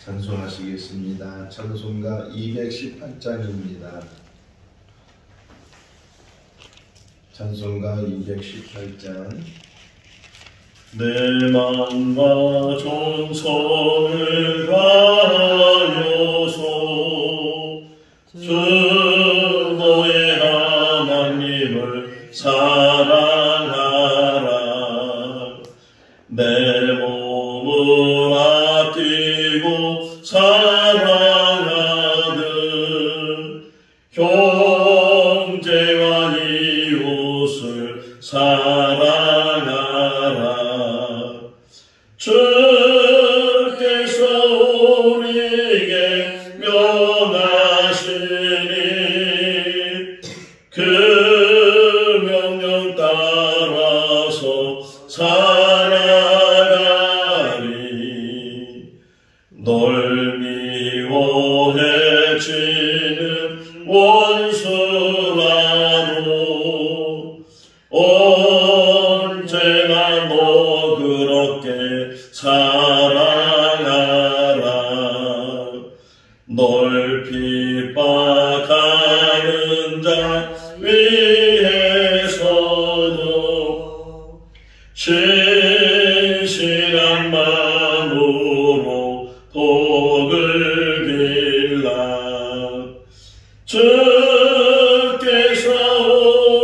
찬송하시겠습니다. 찬송가 218장입니다. 찬송가 218장. 내 맘과 정성을 다하여서 주 너의 하나님을 사랑하라. 내 몸을 아끼고 사랑하는 형제와 이웃을 사랑하라. 주께서 우리에게 명하시니 그 명령 따라서 살아가리. 널 미워해지는 원수라도 언제나 너 그렇게 사랑하라. 널 핍박하는 자 위해서도 신실한 마음으로 복을 빌라. 주께서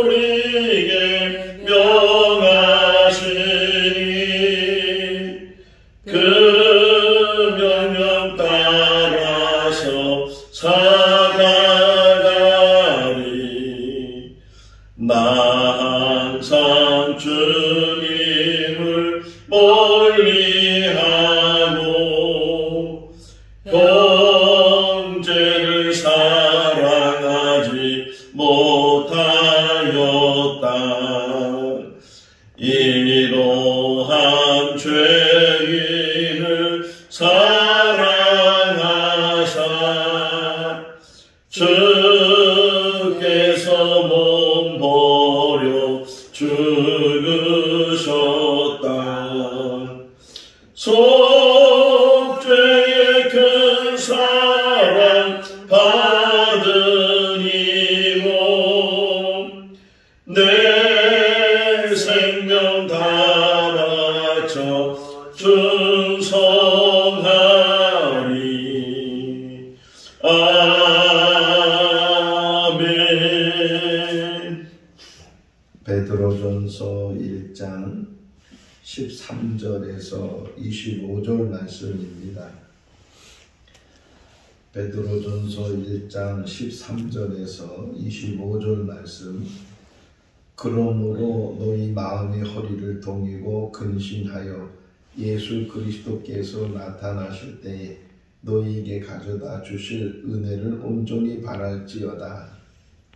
우리에게 명하시니 그 명령 따라서 살아가리. 나 항상 주님을 멀리하고 형제를 사랑하지 못하였다. 이러한 죄인을 사랑하사 주께서 몸 버려 죽으셨다. 속죄의 큰 사랑 받은 이 몸 내 생명 다 바쳐 충성하리. 아멘. 베드로전서 1장 13절에서 25절 말씀입니다. 베드로전서 1장 13절에서 25절 말씀. 그러므로 너희 마음의 허리를 동이고 근신하여 예수 그리스도께서 나타나실 때에 너희에게 가져다 주실 은혜를 온전히 바랄지어다.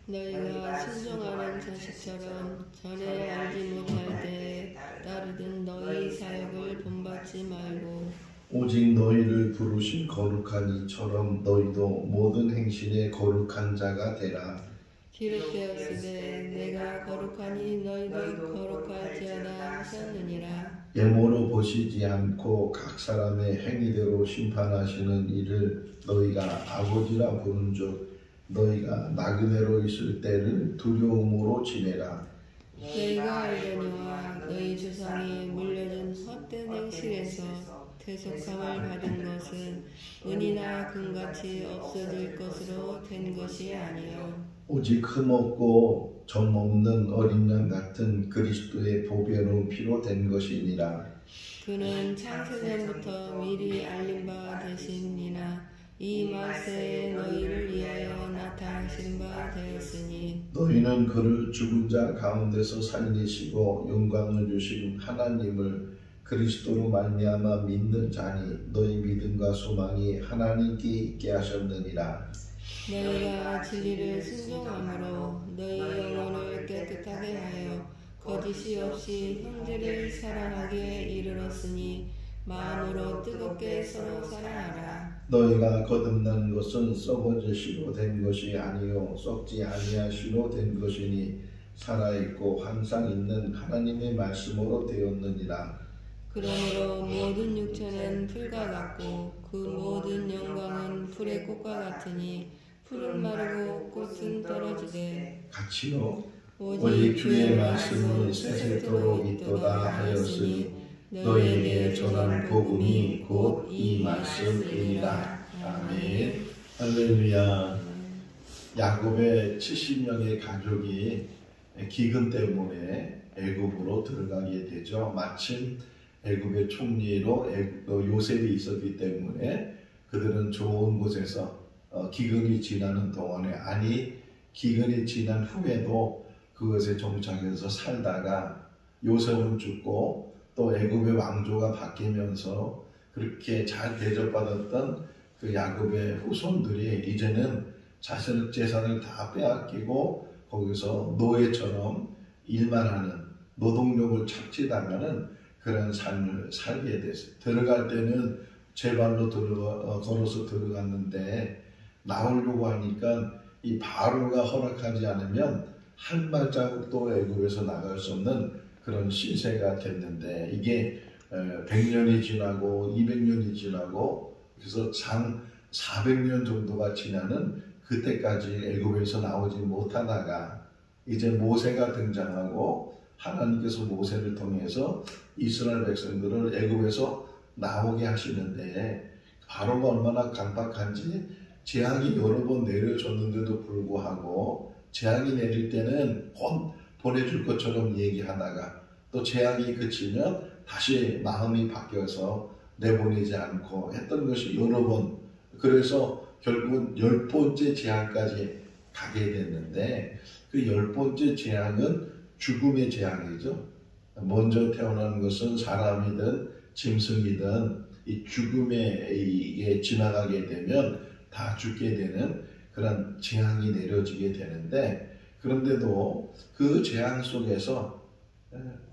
너희가 순종하는 자식처럼 전에 알지 못할 때에 따르던 너희 사역을 본받지 말고 오직 너희를 부르신 거룩한 이처럼 너희도 모든 행실에 거룩한 자가 되라. 기록되었으되 내가 거룩하니 너희도 거룩할지어다 하셨느니라. 예모로 보시지 않고 각 사람의 행위대로 심판하시는 이를 너희가 아버지라 부른즉 너희가 나그네로 있을 때를 두려움으로 지내라. 너희가 알려니와 너희 조상이 물려준 헛된 행실에서 대속함을 받은 것은 은이나 금같이 없어질 것으로 된 것이 아니요 오직 흠없고 점없는 어린 양 같은 그리스도의 보배로운 피로 된 것이니라. 그는 창세전부터 미리 알린 바 되심이나 이 말세에 너희를 위하여 나타나신 바 되었으니 너희는 그를 죽은 자 가운데서 살리시고 영광을 주신 하나님을 그리스도로 말미암아 믿는 자니 너희 믿음과 소망이 하나님께 있게 하셨느니라. 너희가 진리를 순종함으로 너희 영혼을 깨끗하게 하여 거짓이 없이 형제를 사랑하기에 이르렀으니 마음으로 뜨겁게 서로 사랑하라. 너희가 거듭난 것은 썩어질 시로 된 것이 아니요 썩지 아니할 시로 된 것이니 살아있고 항상 있는 하나님의 말씀으로 되었느니라. 그러므로 모든 육체는 풀과 같고 그 모든 풀의 꽃과 같으니 풀은 마르고 꽃은 떨어지되 같이요. 오직 주의 말씀은 세세토록 있도다 하였으니 너희에게 전한 복음이 곧 이 말씀이니라. 아멘. 할렐루야. 야곱의 70명의 가족이 기근 때문에 애굽으로 들어가게 되죠. 마침 애굽의 총리로 요셉이 있었기 때문에 그들은 좋은 곳에서 기근이 지나는 동안에, 아니 기근이 지난 후에도 그것에 정착해서 살다가 요셉은 죽고 또 애굽의 왕조가 바뀌면서 그렇게 잘 대접받았던 그 야곱의 후손들이 이제는 자신의 재산을 다 빼앗기고 거기서 노예처럼 일만 하는 노동력을 착취당하는 그런 삶을 살게 됐어요. 들어갈 때는 제 발로 걸어서 들어갔는데 나오려고 하니까 이 바로가 허락하지 않으면 한 발자국도 애굽에서 나갈 수 없는 그런 신세가 됐는데, 이게 100년이 지나고 200년이 지나고 그래서 400년 정도가 지나는 그때까지 애굽에서 나오지 못하다가 이제 모세가 등장하고 하나님께서 모세를 통해서 이스라엘 백성들을 애굽에서 나오게 하시는데, 바로가 얼마나 강박한지 재앙이 여러 번 내려줬는데도 불구하고 재앙이 내릴 때는 곧 보내줄 것처럼 얘기하다가 또 재앙이 그치면 다시 마음이 바뀌어서 내보내지 않고 했던 것이 여러 번, 그래서 결국은 10번째 재앙까지 가게 됐는데, 그 10번째 재앙은 죽음의 재앙이죠. 먼저 태어나는 것은 사람이든 짐승이든 이 죽음에 지나가게 되면 다 죽게 되는 그런 재앙이 내려지게 되는데, 그런데도 그 재앙 속에서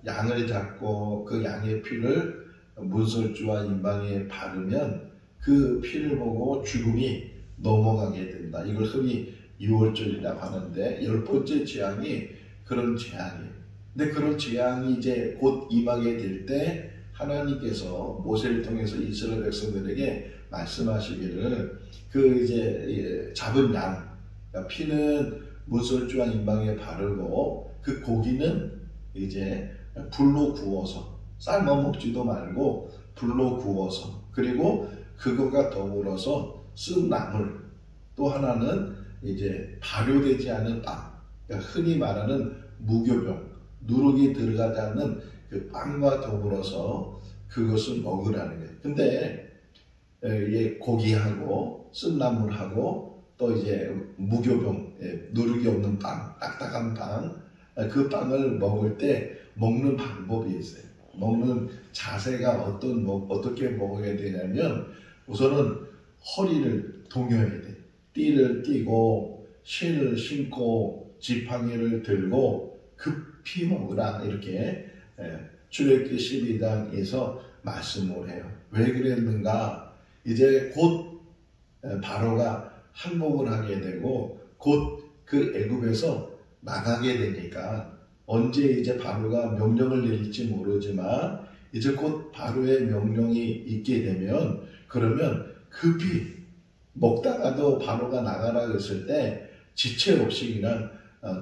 양을 잡고 그 양의 피를 문설주와 임방에 바르면 그 피를 보고 죽음이 넘어가게 된다. 이걸 흔히 유월절이라고 하는데 10번째 재앙이 그런 재앙이에요. 근데 그런 재앙이 이제 곧 임하게 될 때 하나님께서 모세를 통해서 이스라엘 백성들에게 말씀하시기를 그 이제 잡은 양, 그러니까 피는 문설주와 임방에 바르고 그 고기는 이제 불로 구워서, 삶아 먹지도 말고 불로 구워서, 그리고 그것과 더불어서 쓴 나물, 또 하나는 이제 발효되지 않은 빵, 그러니까 흔히 말하는 무교병, 누룩이 들어가지 않는 그 빵과 더불어서 그것을 먹으라는 거예요. 근데 고기하고 쓴 나물하고 또 이제 무교병, 누룩이 없는 빵, 딱딱한 빵, 그 빵을 먹을 때 먹는 방법이 있어요. 먹는 자세가 어떻게 먹어야 되냐면, 우선은 허리를 동여야 돼. 띠를 띠고 신을 신고 지팡이를 들고 급히 먹으라, 이렇게 출애굽기 12장에서 말씀을 해요. 왜 그랬는가? 이제 곧 바로가 항복을 하게 되고 곧 그 애굽에서 나가게 되니까, 언제 이제 바로가 명령을 내릴지 모르지만 이제 곧 바로의 명령이 있게 되면, 그러면 급히 먹다가도 바로가 나가라 그랬을 때 지체 없이 그냥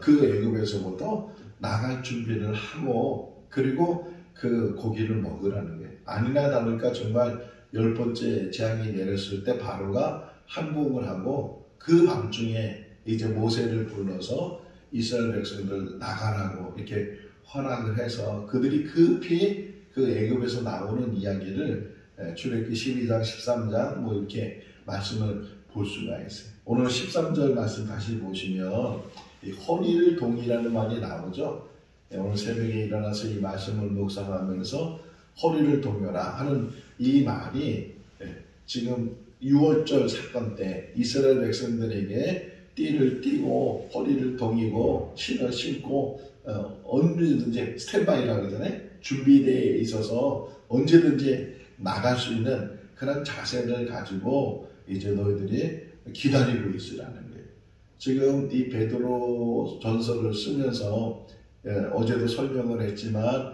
그 애굽에서부터 나갈 준비를 하고, 그리고 그 고기를 먹으라는 거예요. 아니나 다를까 정말 10번째 재앙이 내렸을 때 바로가 항복을 하고 그 밤중에 이제 모세를 불러서 이스라엘 백성들 나가라고 이렇게 허락을 해서 그들이 급히 그 애굽에서 나오는 이야기를 출애굽기 12장, 13장 뭐 이렇게 말씀을 볼 수가 있어요. 오늘 13절 말씀 다시 보시면 이 허리를 동이라는 말이 나오죠. 오늘 새벽에 일어나서 이 말씀을 묵상하면서 허리를 동여라 하는 이 말이 지금 6월절 사건 때 이스라엘 백성들에게 띠를 띠고 허리를 동이고 신을 신고 언제든지 스탠바이라고 그러잖아요. 준비되어 있어서 언제든지 나갈 수 있는 그런 자세를 가지고 이제 너희들이 기다리고 있으라는 거예요. 지금 이 베드로 전서를 쓰면서 어제도 설명을 했지만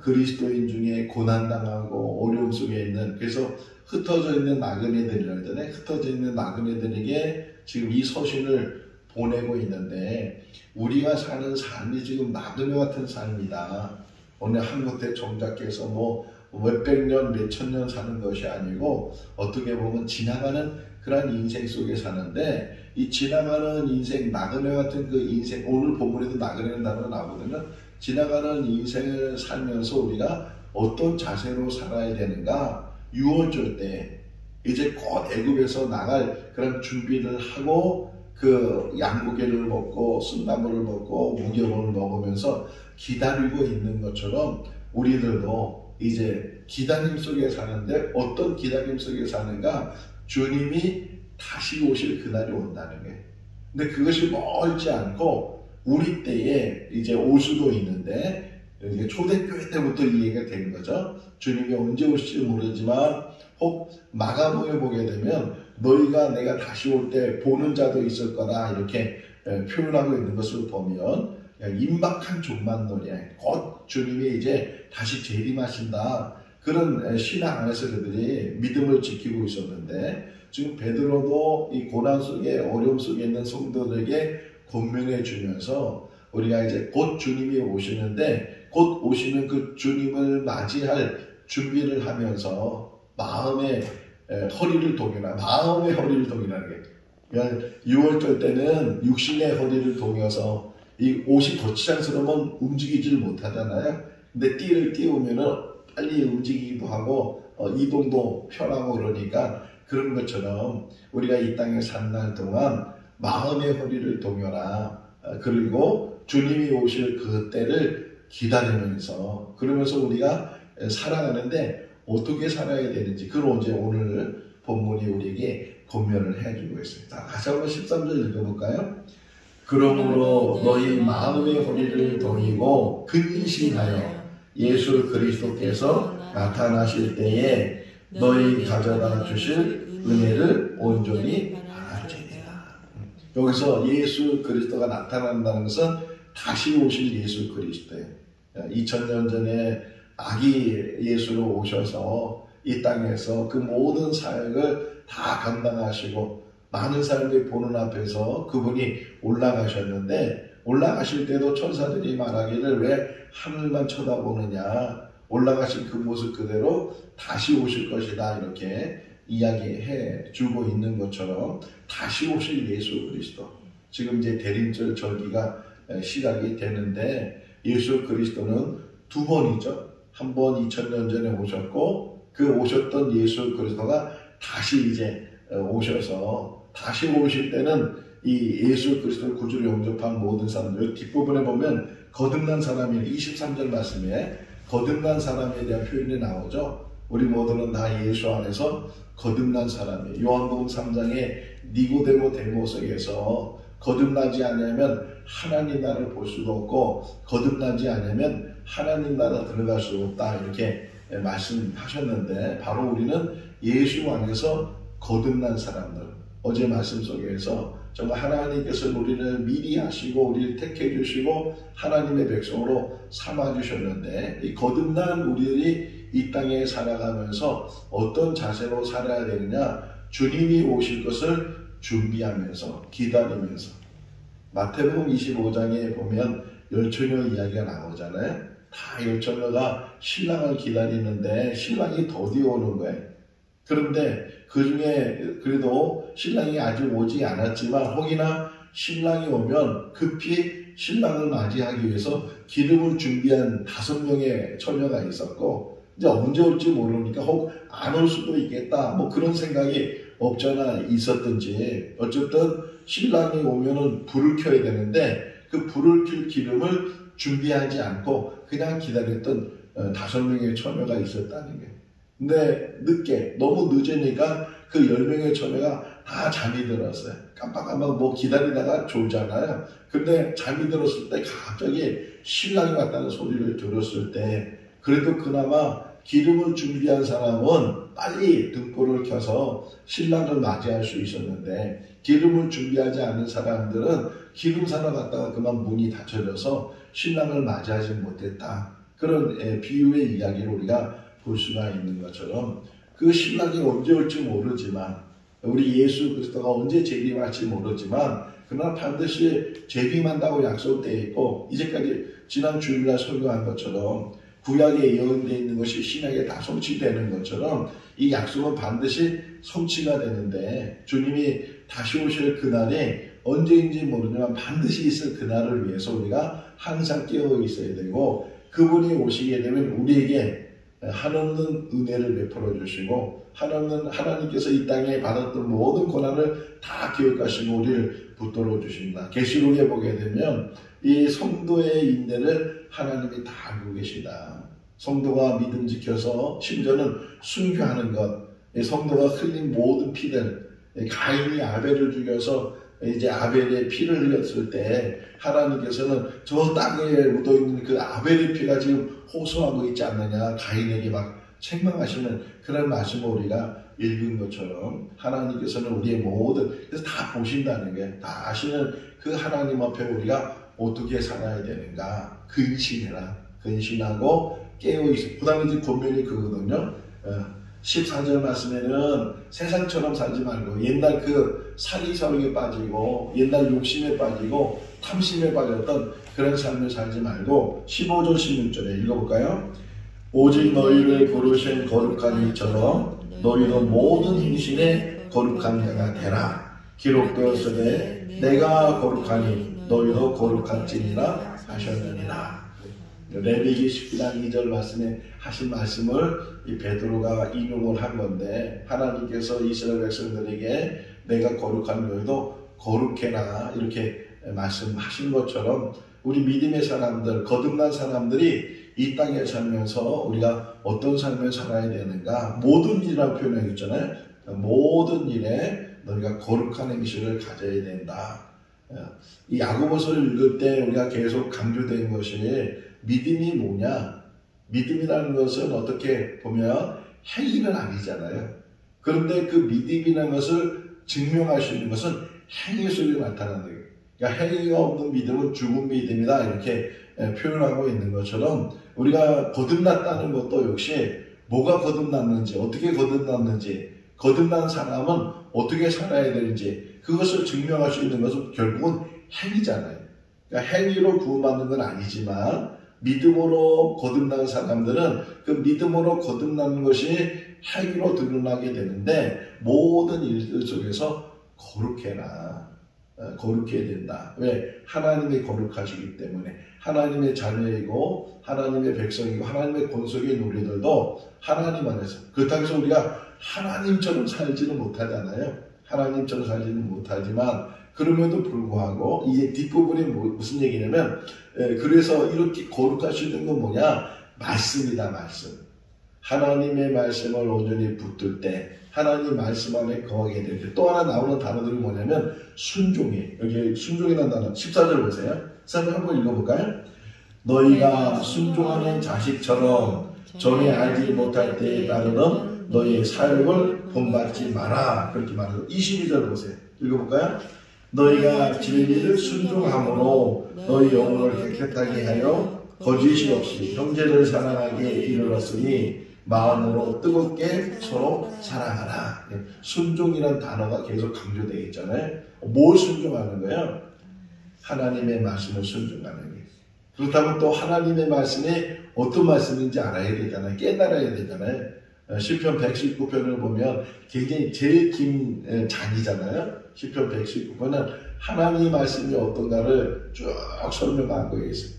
그리스도인 중에 고난당하고 어려움 속에 있는, 그래서 흩어져 있는 나그네들이라 그러잖아요. 흩어져 있는 나그네들에게 지금 이 서신을 보내고 있는데, 우리가 사는 삶이 지금 나그네 같은 삶이다. 오늘 한 곳에 정착해서 뭐 몇백 년, 몇천 년 사는 것이 아니고 어떻게 보면 지나가는 그런 인생 속에 사는데, 이 지나가는 인생, 나그네 같은 그 인생, 오늘 본문에도 나그네라는 단어가 나오거든요. 지나가는 인생을 살면서 우리가 어떤 자세로 살아야 되는가? 6월절 때 이제 곧 애굽에서 나갈 그런 준비를 하고 그 양고기를 먹고 순나물을 먹고 무교본을 먹으면서 기다리고 있는 것처럼 우리들도 이제 기다림 속에 사는데, 어떤 기다림 속에 사는가? 주님이 다시 오실 그날이 온다는 게. 근데 그것이 멀지 않고 우리 때에 이제 올 수도 있는데, 초대교회 때부터 이 얘기가 된 거죠. 주님이 언제 오실지 모르지만 혹 마가복음에 보게 되면 너희가 내가 다시 올 때 보는 자도 있을 거다, 이렇게 표현하고 있는 것을 보면 임박한 종말론에 곧 주님이 이제 다시 재림하신다, 그런 신앙 안에서 그들이 믿음을 지키고 있었는데, 지금 베드로도 이 고난 속에, 어려움 속에 있는 성도들에게 권면해 주면서 우리가 이제 곧 주님이 오시는데, 곧 오시는 그 주님을 맞이할 준비를 하면서 마음의 허리를 동여라. 마음의 허리를 동이라는 게, 그러니까 6월절 때는 육신의 허리를 동여서 이 옷이 거치장스러우면 움직이지를 못하잖아요. 근데 띠를 띄우면은 빨리 움직이기도 하고 이동도 편하고 그러니까, 그런 것처럼 우리가 이 땅에 산 날 동안 마음의 허리를 동여라. 그리고 주님이 오실 그 때를 기다리면서, 그러면서 우리가 살아가는데 어떻게 살아야 되는지, 그걸 이제 오늘 본문이 우리에게 권면을 해주고 있습니다. 다시 한번 13절 읽어볼까요? 그러므로 너희 마음의 허리를 동이고 근신하여 예수 그리스도께서 나타나실 때에 너희 가져다 주실 은혜를 온전히 바랄지니라. 여기서 예수 그리스도가 나타난다는 것은 다시 오실 예수 그리스도예요. 2000년 전에 아기 예수로 오셔서 이 땅에서 그 모든 사역을 다 감당하시고 많은 사람들이 보는 앞에서 그분이 올라가셨는데, 올라가실 때도 천사들이 말하기를 왜 하늘만 쳐다보느냐, 올라가신 그 모습 그대로 다시 오실 것이다, 이렇게 이야기해 주고 있는 것처럼 다시 오실 예수 그리스도, 지금 이제 대림절 절기가 시작이 되는데, 예수 그리스도는 두 번이죠. 한 번 2000년 전에 오셨고, 그 오셨던 예수 그리스도가 다시 이제 오셔서, 다시 오실 때는 이 예수 그리스도를 구주로 영접한 모든 사람들, 뒷부분에 보면 거듭난 사람이 23절 말씀에 거듭난 사람에 대한 표현이 나오죠. 우리 모두는 다 예수 안에서 거듭난 사람이에요. 요한복음 3장에 니고데모 대모석에서 거듭나지 않으면 하나님 나라를 볼 수도 없고 거듭나지 않으면 하나님 나라 들어갈 수 없다, 이렇게 말씀하셨는데, 바로 우리는 예수 안에서 거듭난 사람들, 어제 말씀 속에서 정말 하나님께서 우리를 미리 하시고 우리를 택해 주시고 하나님의 백성으로 삼아 주셨는데, 이 거듭난 우리들이 이 땅에 살아가면서 어떤 자세로 살아야 되느냐, 주님이 오실 것을 준비하면서 기다리면서. 마태복음 25장에 보면 열처녀 이야기가 나오잖아요. 다 열처녀가 신랑을 기다리는데 신랑이 더디 오는 거예요. 그런데 그 중에 그래도 신랑이 아직 오지 않았지만 혹이나 신랑이 오면 급히 신랑을 맞이하기 위해서 기름을 준비한 5명의 처녀가 있었고, 이제 언제 올지 모르니까 혹 안 올 수도 있겠다, 뭐 그런 생각이 없잖아 있었든지, 어쨌든 신랑이 오면은 불을 켜야 되는데 그 불을 켤 기름을 준비하지 않고 그냥 기다렸던 5명의 처녀가 있었다는 게. 근데 늦게, 너무 늦으니까 그 10명의 처녀가 다 잠이 들었어요. 깜빡깜빡 뭐 기다리다가 졸잖아요. 근데 잠이 들었을 때 갑자기 신랑이 왔다는 소리를 들었을 때, 그래도 그나마 기름을 준비한 사람은 빨리 등불을 켜서 신랑을 맞이할 수 있었는데, 기름을 준비하지 않은 사람들은 기름 사러 갔다가 그만 문이 닫혀져서 신랑을 맞이하지 못했다. 그런 비유의 이야기를 우리가 볼 수가 있는 것처럼, 그 신랑이 언제 올지 모르지만, 우리 예수 그리스도가 언제 재림할지 모르지만, 그러나 반드시 재림한다고 약속되어 있고, 이제까지 지난 주일날 설교한 것처럼 구약에 예언되어 있는 것이 신약에 다 성취되는 것처럼 이 약속은 반드시 성취가 되는데, 주님이 다시 오실 그날이 언제인지 모르지만 반드시 있을 그날을 위해서 우리가 항상 깨어 있어야 되고, 그분이 오시게 되면 우리에게 한없는 은혜를 베풀어 주시고, 한없는 하나님께서 이 땅에 받았던 모든 고난을 다 기억하시고 우리를 붙들어 주십니다. 계시록에 보게 되면 이 성도의 인내를 하나님이 다 알고 계시다. 성도가 믿음 지켜서 심지어는 순교하는 것, 성도가 흘린 모든 피들, 가인이 아벨을 죽여서 이제 아벨의 피를 흘렸을 때 하나님께서는 저 땅에 묻어있는 그 아벨의 피가 지금 호소하고 있지 않느냐, 가인에게 막 책망하시는 그런 말씀을 우리가 읽은 것처럼 하나님께서는 우리의 모든, 그래서 다 보신다는 게, 다 아시는 그 하나님 앞에 우리가 어떻게 살아야 되는가, 근신해라. 근신하고 깨어있어. 그 다음에 이제 본면이 그거거든요. 14절 말씀에는 세상처럼 살지 말고 옛날 그 사리사욕에 빠지고 옛날 욕심에 빠지고 탐심에 빠졌던 그런 삶을 살지 말고 15절 16절에 읽어볼까요? 오직 너희를 부르신 거룩한 이처럼 너희도 모든 행실에 거룩한 자가 되라. 기록되었으되 내가 거룩하니 너희도 거룩할지니라 하셨느니라. 레위기 19장 2절 말씀에 하신 말씀을 이 베드로가 인용을 한 건데, 하나님께서 이스라엘 백성들에게 내가 거룩한 너희도 거룩해라 이렇게 말씀하신 것처럼 우리 믿음의 사람들, 거듭난 사람들이 이 땅에 살면서 우리가 어떤 삶을 살아야 되는가, 모든 일이라고 표현했잖아요. 모든 일에 너희가 거룩한 행실을 가져야 된다. 이 야고보서를 읽을 때 우리가 계속 강조된 것이 믿음이 뭐냐? 믿음이라는 것은 어떻게 보면 행위는 아니잖아요. 그런데 그 믿음이라는 것을 증명할 수 있는 것은 행위 속에 나타나는 거예요. 그러니까 행위가 없는 믿음은 죽은 믿음이다 이렇게 표현하고 있는 것처럼 우리가 거듭났다는 것도 역시 뭐가 거듭났는지, 어떻게 거듭났는지, 거듭난 사람은 어떻게 살아야 되는지 그것을 증명할 수 있는 것은 결국은 행위잖아요. 그러니까 행위로 구원받는 건 아니지만 믿음으로 거듭난 사람들은 그 믿음으로 거듭나는 것이 행위로 드러나게 되는데, 모든 일들 속에서 거룩해라. 거룩해야 된다. 왜? 하나님이 거룩하시기 때문에. 하나님의 자녀이고 하나님의 백성이고 하나님의 권속의 우리들도 하나님 안에서, 그렇다고 해서 우리가 하나님처럼 살지는 못하잖아요. 하나님처럼 살지는 못하지만 그럼에도 불구하고 이제 뒷부분이 무슨 얘기냐면, 그래서 이렇게 거룩할 수 있는 건 뭐냐? 말씀이다. 말씀. 하나님의 말씀을 온전히 붙들 때, 하나님 말씀 안에 거하게 될 때, 또 하나 나오는 단어들이 뭐냐면 순종이에요. 여기 순종이라는 단어 14절 보세요. 14절 한번 읽어볼까요? 너희가 순종하는 자식처럼 전에 알지 못할 때에 따르는 너희의 사역을 본받지 마라. 그렇게 말해서 22절 보세요. 읽어볼까요? 너희가 진리를 순종함으로 너희 영혼을 깨끗하게 하여 거짓이 없이 형제를 사랑하게 이르렀으니 마음으로 뜨겁게 서로 사랑하라. 순종이라는 단어가 계속 강조되어 있잖아요. 뭘 순종하는 거예요? 하나님의 말씀을 순종하는 거예요. 그렇다면 또 하나님의 말씀이 어떤 말씀인지 알아야 되잖아요. 깨달아야 되잖아요. 시편 119편을 보면 굉장히 제일 긴 장이잖아요. 시편 119편은 하나님의 말씀이 어떤가를 쭉 설명하고 있어요.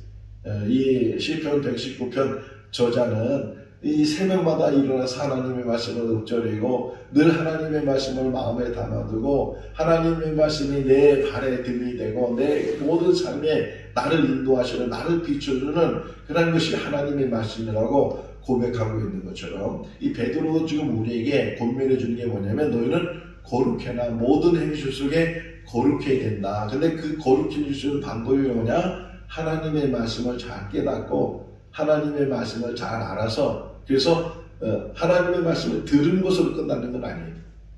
이 시편 119편 저자는 이 새벽마다 일어나서 하나님의 말씀을 읊조리고 늘 하나님의 말씀을 마음에 담아두고 하나님의 말씀이 내 발에 등이 되고 내 모든 삶에 나를 인도하시는, 나를 비춰주는 그런 것이 하나님의 말씀이라고 고백하고 있는 것처럼, 이 베드로도 지금 우리에게 권면해 주는 게 뭐냐면, 너희는 거룩해나 모든 행실 속에 거룩해야 된다. 근데 그 거룩해질 수 있는 방법이 뭐냐? 하나님의 말씀을 잘 깨닫고 하나님의 말씀을 잘 알아서, 그래서 하나님의 말씀을 들은 것으로 끝나는 건 아니에요.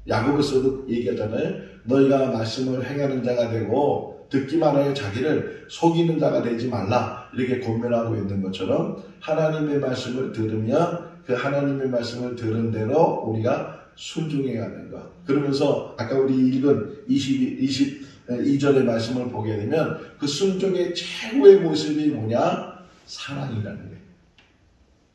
야고보서도 얘기하잖아요. 너희가 말씀을 행하는 자가 되고 듣기만 하여 자기를 속이는 자가 되지 말라. 이렇게 권면하고 있는 것처럼 하나님의 말씀을 들으면 그 하나님의 말씀을 들은 대로 우리가 순종해 가는 것. 그러면서 아까 우리 읽은 22절의 말씀을 보게 되면 그 순종의 최고의 모습이 뭐냐? 사랑이라는 거예요.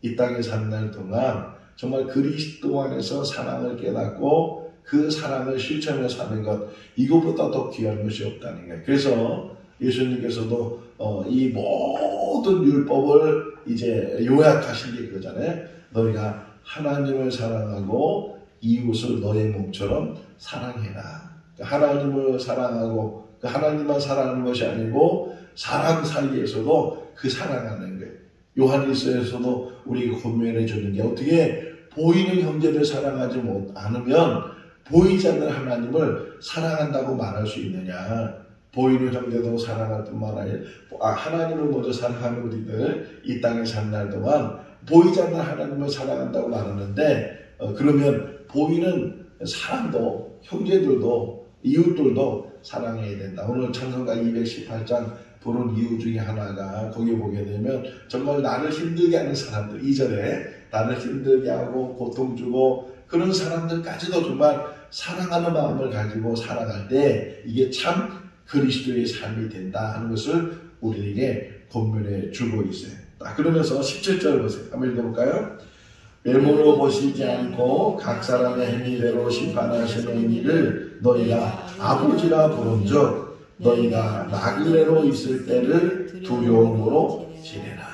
이 땅에 사는 날 동안 정말 그리스도 안에서 사랑을 깨닫고 그 사랑을 실천해 사는 것, 이것보다 더 귀한 것이 없다는 거예요. 그래서 예수님께서도 이 모든 율법을 이제 요약하신 게 그거잖아요. 너희가 하나님을 사랑하고 이웃을 너의 몸처럼 사랑해라. 하나님을 사랑하고 그 하나님만 사랑하는 것이 아니고 사람 사이에서도 그 사랑하는 거예요. 요한일서에서도 우리가 권면해 주는 게 어떻게 보이는 형제를 사랑하지 않으면 보이지 않는 하나님을 사랑한다고 말할 수 있느냐. 보이는 형제도 사랑할 뿐만 아니라 하나님을 먼저 사랑하는 우리들 이 땅에 사는 날 동안 보이지 않는 하나님을 사랑한다고 말하는데 그러면 보이는 사람도 형제들도 이웃들도 사랑해야 된다. 오늘 찬송가 218장 부른 이유 중에 하나가 거기 보게 되면 정말 나를 힘들게 하는 사람들 2절에 나를 힘들게 하고 고통 주고 그런 사람들까지도 정말 사랑하는 마음을 가지고 살아갈 때 이게 참 그리스도의 삶이 된다 하는 것을 우리에게 권면해 주고 있어요. 그러면서 17절 보세요. 한번 읽어볼까요? 외모로 보시지 않고 각 사람의 행위대로 심판하시는 이를 너희가 아버지라 부른즉 너희가 나그네로 있을 때를 두려움으로 지내라.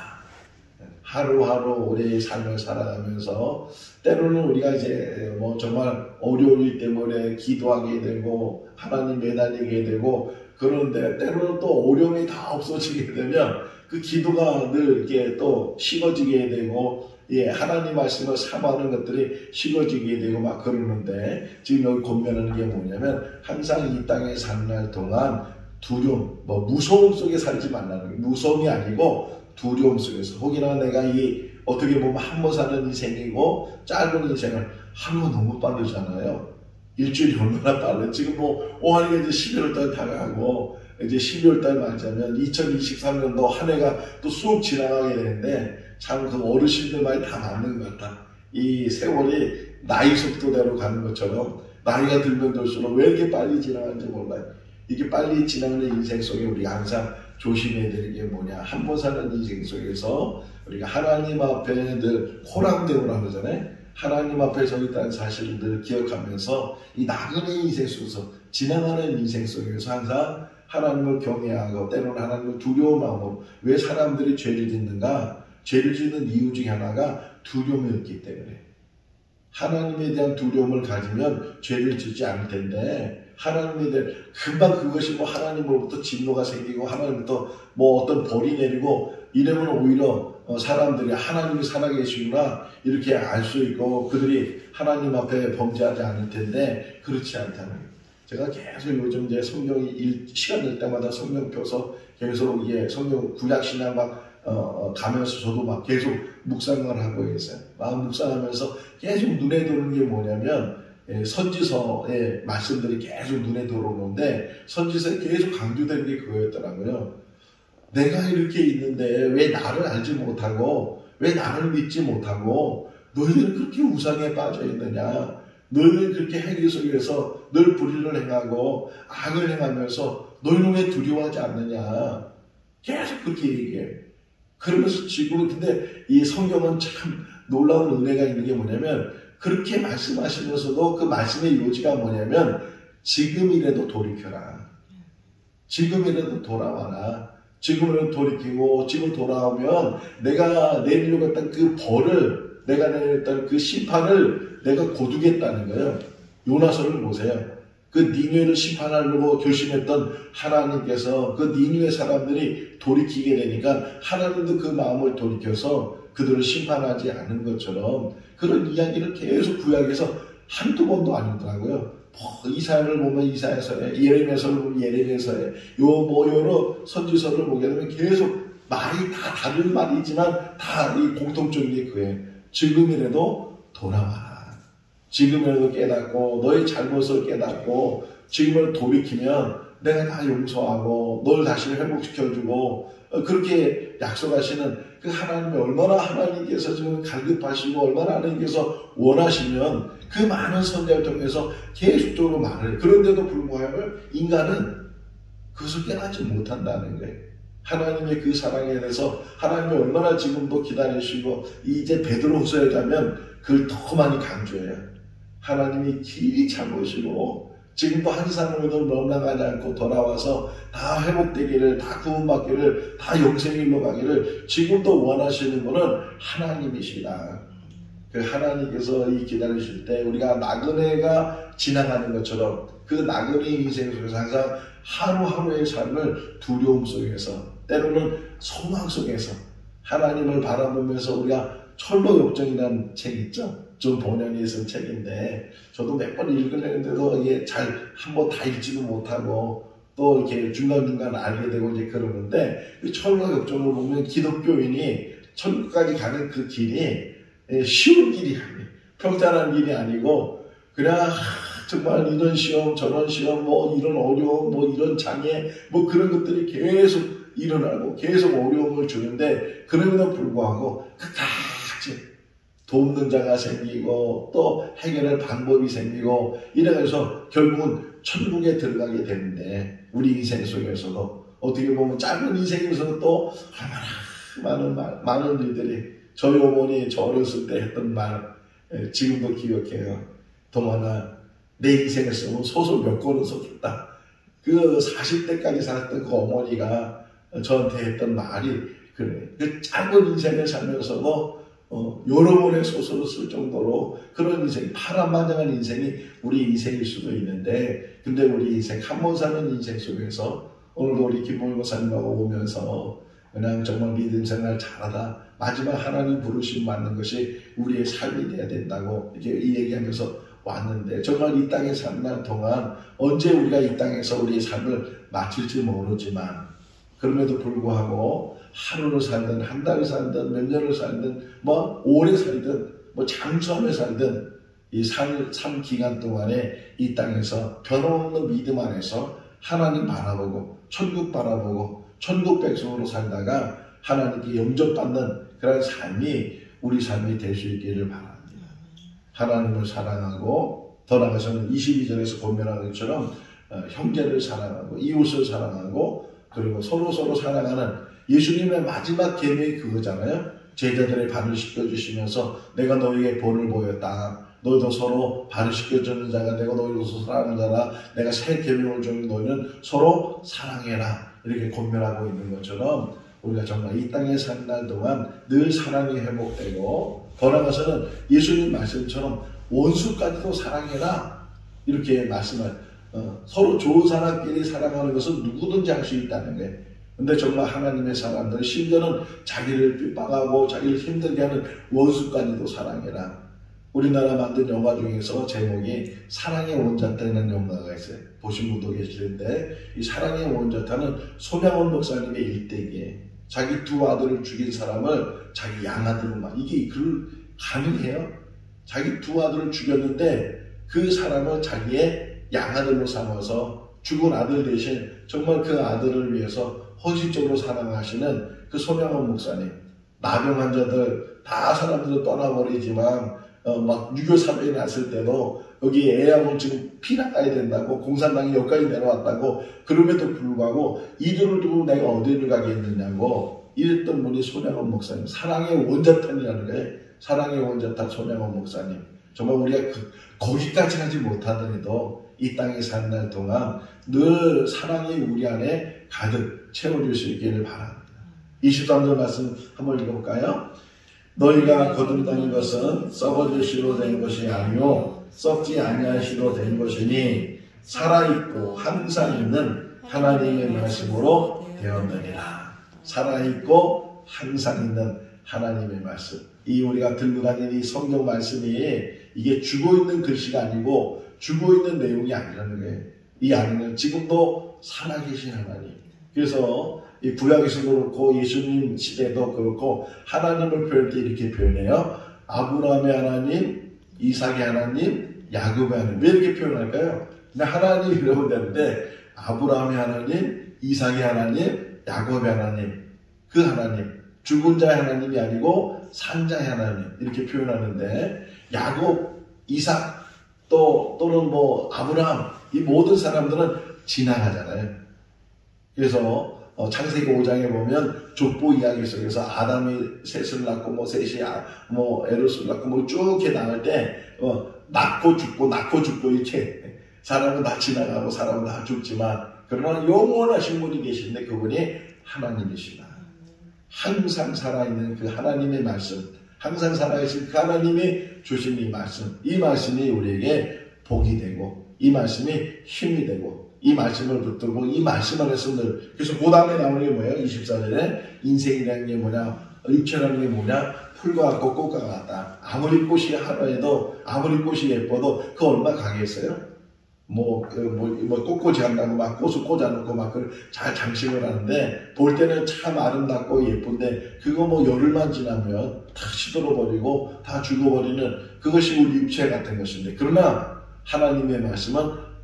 하루하루 우리의 삶을 살아가면서 때로는 우리가 이제 뭐 정말 어려울 일 때문에 기도하게 되고 하나님 매달리게 되고 그런데 때로는 또 어려움이 다 없어지게 되면 그 기도가 늘 이렇게 또 식어지게 되고 하나님 말씀을 사모하는 것들이 식어지게 되고 막 그러는데 지금 여기 권면하는 게 뭐냐면 항상 이 땅에 사는 날 동안 두려움, 무서움 속에 살지 말라는 거예요. 무서움이 아니고 두려움 속에서 혹이나 내가 이 어떻게 보면 한 번 사는 인생이고 짧은 인생을 하루가 너무 빠르잖아요. 일주일이 얼마나 빠르요. 지금 오한이가 이제 11월달 다가가고 이제 12월달 맞이하면 2023년도 한 해가 또 쑥 지나가게 되는데 참 그 어르신들 말이 다 맞는 것 같다. 이 세월이 나이 속도대로 가는 것처럼 나이가 들면 들수록 왜 이렇게 빨리 지나가는지 몰라요. 이게 빨리 지나가는 인생 속에 우리가 항상 조심해야 되는 게 뭐냐. 한 번 사는 인생 속에서 우리가 하나님 앞에 늘 호랑대우라고 하잖아요. 하나님 앞에 서 있다는 사실을 늘 기억하면서 이 나그네 인생 속에서 지나가는 인생 속에서 항상 하나님을 경외하고 때로는 하나님을 두려운 마음으로 왜 사람들이 죄를 짓는가? 죄를 짓는 이유 중에 하나가 두려움이 없기 때문에 하나님에 대한 두려움을 가지면 죄를 짓지 않을 텐데 하나님에 대한 금방 그것이 하나님으로부터 진노가 생기고 하나님부터 어떤 벌이 내리고 이러면 오히려 사람들이 하나님이 살아계시구나 이렇게 알 수 있고 그들이 하나님 앞에 범죄하지 않을 텐데 그렇지 않다는 거예요. 제가 계속 요즘 이제 성경 시간 될 때마다 성경 펴서 계속 성경 구약신약 가면서 저도 막 계속 묵상을 하고 있어요. 묵상하면서 계속 눈에 들어오는 게 뭐냐면 선지서의 말씀들이 계속 눈에 들어오는데 선지서에 계속 강조되는 게 그거였더라고요. 내가 이렇게 있는데 왜 나를 알지 못하고 왜 나를 믿지 못하고 너희들은 그렇게 우상에 빠져 있느냐. 너희들은 그렇게 행위 속에서 늘 불의를 행하고 악을 행하면서 너희는 왜 두려워하지 않느냐. 계속 그렇게 얘기해요. 그러면서 지금 근데 이 성경은 참 놀라운 은혜가 있는 게 뭐냐면 그렇게 말씀하시면서도 그 말씀의 요지가 뭐냐면 지금이라도 돌이켜라. 지금이라도 돌아와라. 지금이라도 돌이키고 지금 돌아오면 내가 내리려고 했던 그 벌을 내가 내렸던 그 심판을 내가 거두겠다는 거예요. 요나서를 보세요. 그 니느웨를 심판하려고 결심했던 하나님께서 그 니느웨 사람들이 돌이키게 되니까 하나님도 그 마음을 돌이켜서 그들을 심판하지 않은 것처럼 그런 이야기를 계속 구약에서 한두 번도 아니더라고요. 이사야를 보면 이사야서에, 예레미야서를 보면 예레미야서에, 여러 선지서를 보게 되면 계속 말이 다 다른 말이지만 다 이 공통적인 게 그예요. 지금이라도 돌아와라. 지금이라도 깨닫고 너의 잘못을 깨닫고 지금을 돌이키면 내가 다 용서하고 널 다시 회복시켜주고 그렇게 약속하시는 그 하나님이 얼마나 하나님께서 지금 갈급하시고 얼마나 하나님께서 원하시면 그 많은 선자를 통해서 계속적으로 말을 그런데도 불구하고 인간은 그것을 깨닫지 못한다는 거예요. 하나님의 그 사랑에 대해서 하나님이 얼마나 지금도 기다리시고 이제 베드로후서에 가면 그걸 더 많이 강조해요. 하나님이 길이 참으시고 지금도 한 사람으로도 멸망하지 않고 돌아와서 다 회복되기를 다 구원받기를 다 영생의 일로 가기를 지금도 원하시는 분은 하나님이시다. 그 하나님께서 이 기다리실 때 우리가 나그네가 지나가는 것처럼 그 나그네 인생 속에서 항상 하루하루의 삶을 두려움 속에서 때로는 소망 속에서 하나님을 바라보면서 우리가 철로역정이라는 책 있죠? 좀 번역이 있은 책인데 저도 몇 번 읽으려는데도 이게 잘 한번 다 읽지도 못하고 또 이렇게 중간중간 알게 되고 이제 그러는데 그 철로역정을 보면 기독교인이 천국까지 가는 그 길이 쉬운 길이 아니에요. 평탄한 길이 아니고 그냥 정말 이런 시험 저런 시험 뭐 이런 어려움 뭐 이런 장애 뭐 그런 것들이 계속 일어나고 계속 어려움을 주는데 그럼에도 불구하고 끝까지 돕는 자가 생기고 또 해결할 방법이 생기고 이래서 결국은 천국에 들어가게 되는데 우리 인생 속에서도 어떻게 보면 짧은 인생에서도 또 얼마나 많은 일들이 저희 어머니 저 어렸을 때 했던 말 지금도 기억해요. 동안아 내 인생을 쓰면 소설 몇 권을 썼다. 그 40대까지 살았던 그 어머니가 저한테 했던 말이 그래. 그 짧은 인생을 살면서도 여러 번의 소설을 쓸 정도로 그런 인생, 파란만장한 인생이 우리 인생일 수도 있는데 근데 우리 인생 한 번 사는 인생 속에서 오늘도 우리 김봉희 목사님하고 오면서 그냥 정말 믿음 생활 잘하다 마지막 하나님 부르심 맞는 것이 우리의 삶이 돼야 된다고 이렇게 이 얘기하면서 왔는데 정말 이 땅에 사는 날 동안 언제 우리가 이 땅에서 우리의 삶을 마칠지 모르지만 그럼에도 불구하고 하루를 살든 한 달을 살든 몇 년을 살든 뭐 오래 살든 뭐 장수하며 살든 이 삶 기간 동안에 이 땅에서 변함없는 믿음 안에서 하나님 바라보고 천국 바라보고 천국 백성으로 살다가 하나님께 영접받는 그런 삶이 우리 삶이 될 수 있기를 바랍니다. 하나님을 사랑하고 더 나아가서는 22절에서 고면하는 것처럼 형제를 사랑하고 이웃을 사랑하고 그리고 서로 사랑하는 예수님의 마지막 계명이 그거잖아요. 제자들의 발을 씻겨주시면서 내가 너희에게 본을 보였다. 너희도 서로 발을 씻겨주는 자가 되고 너희도 사랑하는 자라. 내가 새 계명을 주는 너희는 서로 사랑해라. 이렇게 권면하고 있는 것처럼 우리가 정말 이 땅에 사는 날 동안 늘 사랑이 회복되고 더 나아가서는 예수님 말씀처럼 원수까지도 사랑해라. 이렇게 말씀을 서로 좋은 사람끼리 사랑하는 것은 누구든지 할 수 있다는 거예요. 근데 정말 하나님의 사람들은 심지어는 자기를 핍박하고 자기를 힘들게 하는 원수까지도 사랑해라. 우리나라 만든 영화 중에서 제목이 사랑의 원자타라는 영화가 있어요. 보신 분도 계시는데 이 사랑의 원자타는 손양원 목사님의 일대기에 자기 두 아들을 죽인 사람을 자기 양아들만 이게 가능해요? 자기 두 아들을 죽였는데 그 사람을 자기의 양아들로 삼아서 죽은 아들 대신 정말 그 아들을 위해서 헌신적으로 사랑하시는 그 손양원 목사님. 나병 환자들 다 사람들은 떠나버리지만 막 6.25 사변이 났을 때도 여기 애하고 지금 피난가야 된다고 공산당이 여기까지 내려왔다고 그럼에도 불구하고 이들을 두고 내가 어디를 가겠느냐고 이랬던 분이 손양원 목사님. 사랑의 원자탄이라는 거예요. 사랑의 원자탄 손양원 목사님. 정말 우리가 거기까지 하지 못하더라도 이 땅에 사는 날 동안 늘 사랑이 우리 안에 가득 채워줄 수 있기를 바랍니다. 23절 말씀 한번 읽어볼까요? 너희가 거듭나는 것은 썩어질 씨로 된 것이 아니요 썩지 아니할 씨로 된 것이니 살아있고 항상 있는 하나님의 말씀으로 되었느니라. 살아있고 항상 있는 하나님의 말씀. 이 우리가 들고 다니는 이 성경 말씀이 이게 죽어있는 글씨가 아니고 죽어있는 내용이 아니라는 거예요. 이 안에는 지금도 살아계신 하나님. 그래서 이 구약에서도 그렇고 예수님 시대도 그렇고 하나님을 표현할 때 이렇게 표현해요. 아브라함의 하나님, 이삭의 하나님, 야곱의 하나님. 왜 이렇게 표현할까요? 근데 하나님이라고 되는데 아브라함의 하나님, 이삭의 하나님, 야곱의 하나님, 그 하나님, 죽은 자의 하나님이 아니고 산자의 하나님 이렇게 표현하는데 야곱, 이삭 또는 뭐 아브라함 이 모든 사람들은 지나가잖아요. 그래서 창세기 5장에 보면 족보 이야기 속에서 아담이 셋을 낳고 뭐 셋이 뭐 에롯을 낳고 뭐 쭉 이렇게 나갈 때 낳고 죽고 이렇게 사람은 다 지나가고 사람은 다 죽지만 그러나 영원하신 분이 계신데 그분이 하나님이시다. 항상 살아있는 그 하나님의 말씀, 항상 살아계신 그 하나님이 주신 이 말씀이 우리에게 복이 되고 이 말씀이 힘이 되고 이 말씀을 붙들고 이 말씀 안에서 늘 그래서 그 다음에 나오는 게 뭐예요? 24절에 인생이라는 게 뭐냐, 육체라는 게 뭐냐, 풀과 같고 꽃과 같다. 아무리 꽃이 하루에도 아무리 꽃이 예뻐도 그 얼마 가겠어요? 꽃꽂이 한다고 막 꽃을 꽂아놓고 막 잘 장식을 하는데 볼 때는 참 아름답고 예쁜데 그거 뭐 열흘만 지나면 다 시들어버리고 다 죽어버리는 그것이 우리 육체 같은 것인데 그러나 하나님의 말씀은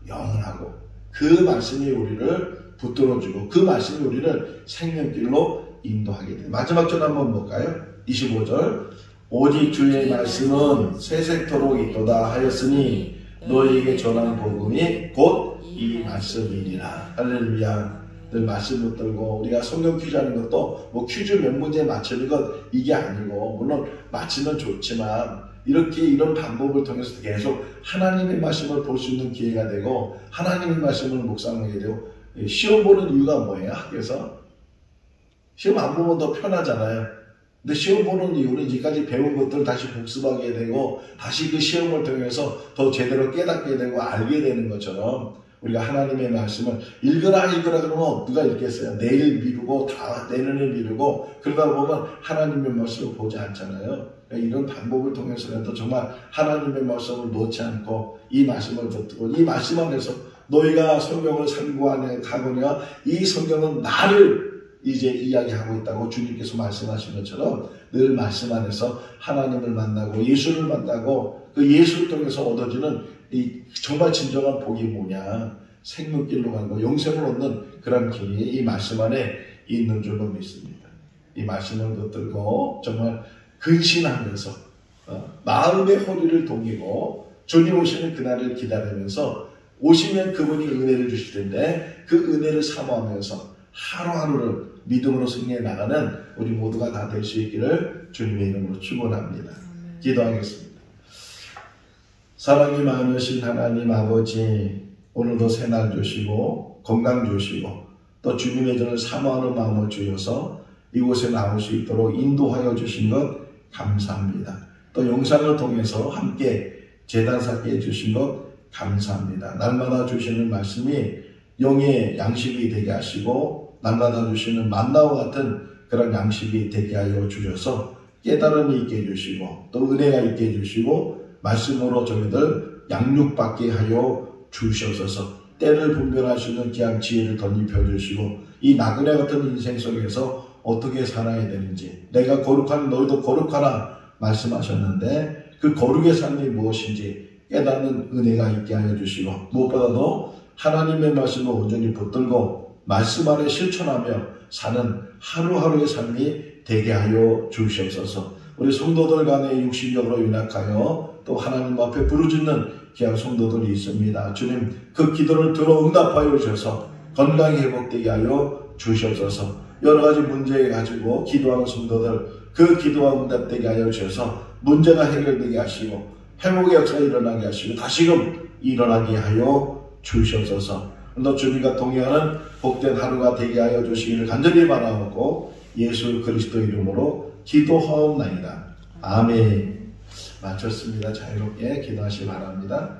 영원하고 그 말씀이 우리를 붙들어주고 그 말씀이 우리를 생명길로 인도하게 돼. 마지막 절 한번 볼까요? 25절 오직 주의 말씀은 세세토록 있도다 하였으니 너희에게 전한 복음이 곧 이 말씀이니라. 할렐루야. 늘 말씀 붙들고 우리가 성경 퀴즈 하는 것도 뭐 퀴즈 몇 문제 맞추는 것 이게 아니고 물론 맞추면 좋지만 이런 방법을 통해서 계속 하나님의 말씀을 볼 수 있는 기회가 되고 하나님의 말씀을 묵상하게 되고 시험 보는 이유가 뭐예요? 학교에서 시험 안 보면 더 편하잖아요. 근데 시험 보는 이유는 이제까지 배운 것들을 다시 복습하게 되고 다시 그 시험을 통해서 더 제대로 깨닫게 되고 알게 되는 것처럼 우리가 하나님의 말씀을 읽으라 그러면 누가 읽겠어요? 내일 미루고 다 내년에 미루고 그러다 보면 하나님의 말씀을 보지 않잖아요. 그러니까 이런 방법을 통해서라도 정말 하나님의 말씀을 놓지 않고 이 말씀을 붙들고 이 말씀 안에서 너희가 성경을 상고하거니와 이 성경은 나를 이제 이야기하고 있다고 주님께서 말씀하신 것처럼 늘 말씀 안에서 하나님을 만나고 예수를 만나고 그 예수를 통해서 얻어지는 이 정말 진정한 복이 뭐냐, 생명길로 가는 거, 영생을 얻는 그런 길이 이 말씀 안에 있는 줄로 믿습니다. 이 말씀을 붙들고 정말 근신하면서 마음의 허리를 동이고 주님 오시는 그날을 기다리면서 오시면 그분이 은혜를 주실 텐데 그 은혜를 사모하면서 하루하루를 믿음으로 승리해 나가는 우리 모두가 다 될 수 있기를 주님의 이름으로 축원합니다. 기도하겠습니다. 사랑이 많으신 하나님 아버지, 오늘도 새날 주시고 건강 주시고 또 주님의 전을 사모하는 마음을 주셔서 이곳에 나올 수 있도록 인도하여 주신 것 감사합니다. 또 영상을 통해서 함께 제단 쌓게 해주신 것 감사합니다. 날마다 주시는 말씀이 영의 양식이 되게 하시고 날마다 주시는 만나와 같은 그런 양식이 되게 하여 주셔서 깨달음이 있게 해주시고 또 은혜가 있게 해주시고 말씀으로 저희들 양육받게 하여 주시옵소서. 때를 분별할 수 있는 귀한 지혜를 덧입혀 주시고 이 나그네 같은 인생 속에서 어떻게 살아야 되는지, 내가 거룩한 너희도 거룩하라 말씀하셨는데 그 거룩의 삶이 무엇인지 깨닫는 은혜가 있게 하여 주시고 무엇보다도 하나님의 말씀을 온전히 붙들고 말씀 안에 실천하며 사는 하루하루의 삶이 되게 하여 주시옵소서. 우리 성도들 간에 육신적으로 연약하여 또 하나님 앞에 부르짖는 귀한 성도들이 있습니다. 주님 그 기도를 들어 응답하여 주셔서 건강이 회복되게 하여 주시옵소서. 여러가지 문제 가지고 기도하는 성도들 그 기도와 응답되게 하여 주셔서 문제가 해결되게 하시고 회복의 역사가 일어나게 하시고 다시금 일어나게 하여 주시옵소서. 또 주님과 동행하는 복된 하루가 되게 하여 주시기를 간절히 바라고 예수 그리스도 이름으로 기도하옵나이다. 아멘. 마쳤습니다. 자유롭게 기도하시기 바랍니다.